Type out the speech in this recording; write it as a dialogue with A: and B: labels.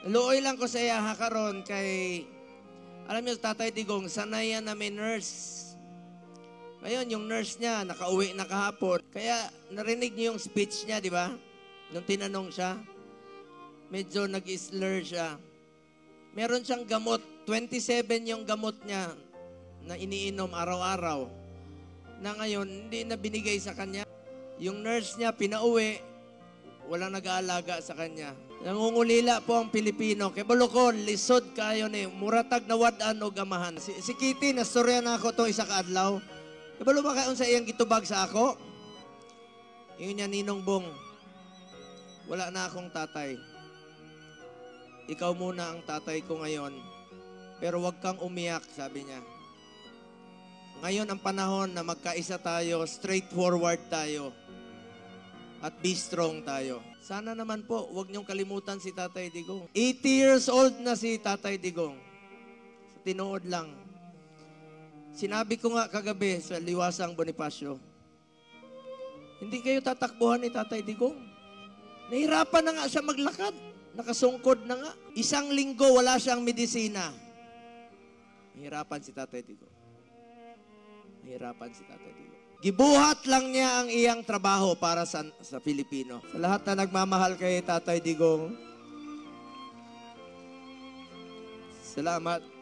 A: Luoy lang ko sa iya karon kay, alam niyo, Tatay Digong, sanay yan na may nurse. Ngayon, yung nurse niya, nakauwi na kahapon. Kaya, narinig niyo yung speech niya, di ba? Nung tinanong siya, medyo nag-slur siya. Meron siyang gamot, 27 yung gamot niya na iniinom araw-araw. Na ngayon, hindi na binigay sa kanya. Yung nurse niya, pinauwi, walang nag-aalaga sa kanya. Nangungulila po ang Pilipino. Kaya balukon, lisod kayo ni, muratag na wadaan o gamahan. Si Kitty, nastorya na ako itong isa kaadlaw. Kaya balo ba kayo sa iyang gitubag sa ako? Yun niya, Ninong Bong, wala na akong tatay. Ikaw muna ang tatay ko ngayon. Pero wag kang umiyak, sabi niya. Ngayon ang panahon na magkaisa tayo, straightforward tayo. At be strong tayo. Sana naman po, huwag niyong kalimutan si Tatay Digong. 80 years old na si Tatay Digong. Sa tinuod lang. Sinabi ko nga kagabi sa Liwasang Bonifacio, hindi kayo tatakbuhan ni Tatay Digong. Nahirapan na nga siya maglakad. Nakasungkod na nga. 1 linggo wala siyang medisina. Nahirapan si Tatay Digong. Nahirapan si Tatay Digong. Gibuhat lang niya ang iyang trabaho para sa Pilipino. Sa lahat na nagmamahal kay Tatay Digong, salamat.